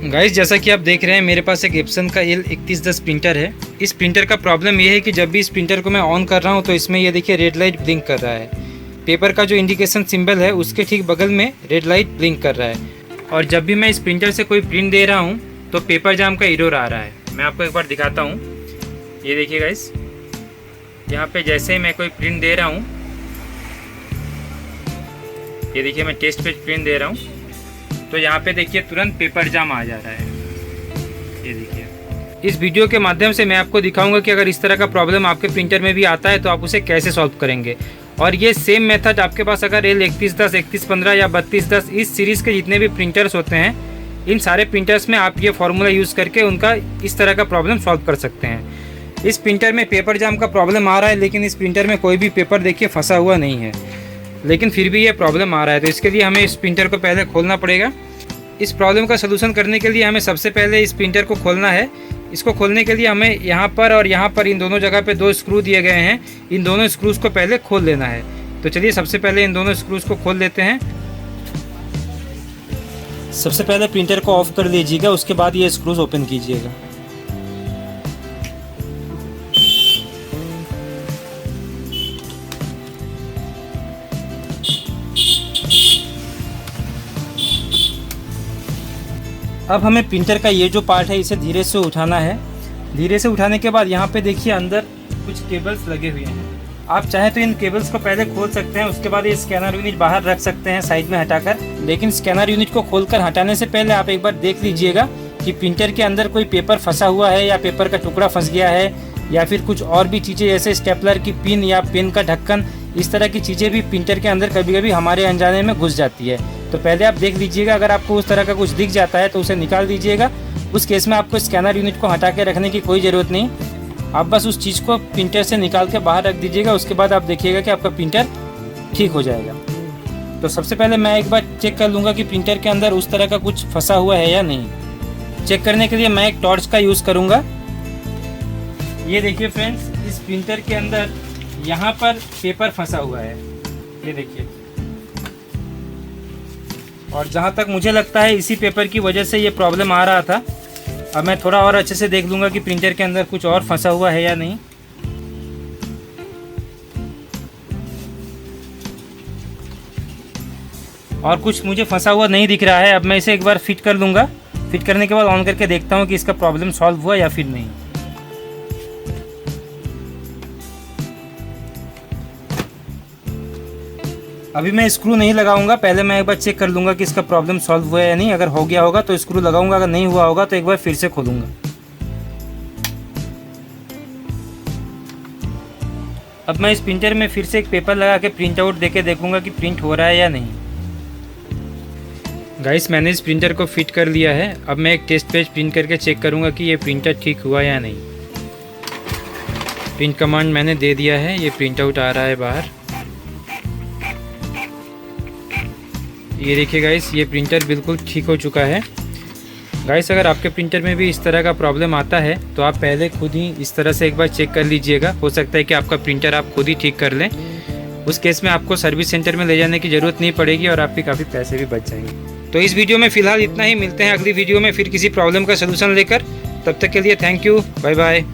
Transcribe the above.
Guys, जैसा कि आप देख रहे हैं मेरे पास एक एप्सन का L3110 प्रिंटर है। इस प्रिंटर का प्रॉब्लम ये है कि जब भी इस प्रिंटर को मैं ऑन कर रहा हूँ तो इसमें ये देखिए रेड लाइट ब्लिंक कर रहा है। पेपर का जो इंडिकेशन सिंबल है उसके ठीक बगल में रेड लाइट ब्लिंक कर रहा है। और जब भी मैं इस प्रिंटर से कोई प्रिंट दे रहा हूँ तो पेपर जाम का एरर आ रहा है। मैं आपको एक बार दिखाता हूँ। ये देखिए गाइस, यहाँ पे जैसे ही मैं कोई प्रिंट दे रहा हूँ, ये देखिए मैं टेस्ट पेज प्रिंट दे रहा हूँ, तो यहाँ पे देखिए तुरंत पेपर जाम आ जा रहा है। ये देखिए, इस वीडियो के माध्यम से मैं आपको दिखाऊंगा कि अगर इस तरह का प्रॉब्लम आपके प्रिंटर में भी आता है तो आप उसे कैसे सॉल्व करेंगे। और ये सेम मेथड आपके पास अगर L3110, 3115 या 3210 इस सीरीज़ के जितने भी प्रिंटर्स होते हैं, इन सारे प्रिंटर्स में आप ये फार्मूला यूज़ करके उनका इस तरह का प्रॉब्लम सॉल्व कर सकते हैं। इस प्रिंटर में पेपर जाम का प्रॉब्लम आ रहा है, लेकिन इस प्रिंटर में कोई भी पेपर देखिए फंसा हुआ नहीं है, लेकिन फिर भी ये प्रॉब्लम आ रहा है। तो इसके लिए हमें इस प्रिंटर को पहले खोलना पड़ेगा। इस प्रॉब्लम का सलूशन करने के लिए हमें सबसे पहले इस प्रिंटर को खोलना है। इसको खोलने के लिए हमें यहाँ पर और यहाँ पर इन दोनों जगह पे 2 स्क्रू दिए गए हैं। इन दोनों स्क्रूज़ को पहले खोल लेना है। तो चलिए सबसे पहले इन दोनों स्क्रूज़ को खोल लेते हैं। सबसे पहले प्रिंटर को ऑफ कर लीजिएगा, उसके बाद ये स्क्रूज़ ओपन कीजिएगा। अब हमें प्रिंटर का ये जो पार्ट है इसे धीरे से उठाना है। धीरे से उठाने के बाद यहाँ पे देखिए अंदर कुछ केबल्स लगे हुए हैं। आप चाहे तो इन केबल्स को पहले खोल सकते हैं, उसके बाद ये स्कैनर यूनिट बाहर रख सकते हैं साइड में हटाकर। लेकिन स्कैनर यूनिट को खोलकर हटाने से पहले आप एक बार देख लीजिएगा कि प्रिंटर के अंदर कोई पेपर फंसा हुआ है या पेपर का टुकड़ा फंस गया है या फिर कुछ और भी चीज़ें जैसे स्टेपलर की पिन या पेन का ढक्कन, इस तरह की चीज़ें भी प्रिंटर के अंदर कभी कभी हमारे अनजाने में घुस जाती है। तो पहले आप देख लीजिएगा, अगर आपको उस तरह का कुछ दिख जाता है तो उसे निकाल दीजिएगा। उस केस में आपको स्कैनर यूनिट को हटा के रखने की कोई ज़रूरत नहीं, आप बस उस चीज़ को प्रिंटर से निकाल के बाहर रख दीजिएगा। उसके बाद आप देखिएगा कि आपका प्रिंटर ठीक हो जाएगा। तो सबसे पहले मैं एक बार चेक कर लूँगा कि प्रिंटर के अंदर उस तरह का कुछ फंसा हुआ है या नहीं। चेक करने के लिए मैं एक टॉर्च का यूज़ करूँगा। ये देखिए फ्रेंड्स, इस प्रिंटर के अंदर यहाँ पर पेपर फंसा हुआ है, ये देखिए। और जहाँ तक मुझे लगता है इसी पेपर की वजह से ये प्रॉब्लम आ रहा था। अब मैं थोड़ा और अच्छे से देख लूँगा कि प्रिंटर के अंदर कुछ और फंसा हुआ है या नहीं। और कुछ मुझे फंसा हुआ नहीं दिख रहा है। अब मैं इसे एक बार फिट कर लूँगा। फिट करने के बाद ऑन करके देखता हूँ कि इसका प्रॉब्लम सॉल्व हुआ या फिर नहीं। अभी मैं स्क्रू नहीं लगाऊंगा, पहले मैं एक बार चेक कर लूँगा कि इसका प्रॉब्लम सॉल्व हुआ है या नहीं। अगर हो गया होगा तो स्क्रू लगाऊंगा, अगर नहीं हुआ होगा तो एक बार फिर से खोलूँगा। अब मैं इस प्रिंटर में फिर से एक पेपर लगा के प्रिंट आउट देके देखूंगा कि प्रिंट हो रहा है या नहीं। गाइस, मैंने इस प्रिंटर को फिट कर लिया है। अब मैं एक टेस्ट पेज प्रिंट करके चेक करूँगा कि ये प्रिंटर ठीक हुआ या नहीं। प्रिंट कमांड मैंने दे दिया है, ये प्रिंट आउट आ रहा है बाहर। ये देखिए गाइस, ये प्रिंटर बिल्कुल ठीक हो चुका है। गाइस, अगर आपके प्रिंटर में भी इस तरह का प्रॉब्लम आता है तो आप पहले खुद ही इस तरह से एक बार चेक कर लीजिएगा। हो सकता है कि आपका प्रिंटर आप खुद ही ठीक कर लें। उस केस में आपको सर्विस सेंटर में ले जाने की ज़रूरत नहीं पड़ेगी और आपके काफ़ी पैसे भी बच जाएंगे। तो इस वीडियो में फ़िलहाल इतना ही। मिलते हैं अगली वीडियो में फिर किसी प्रॉब्लम का सलूशन लेकर। तब तक के लिए थैंक यू, बाय बाय।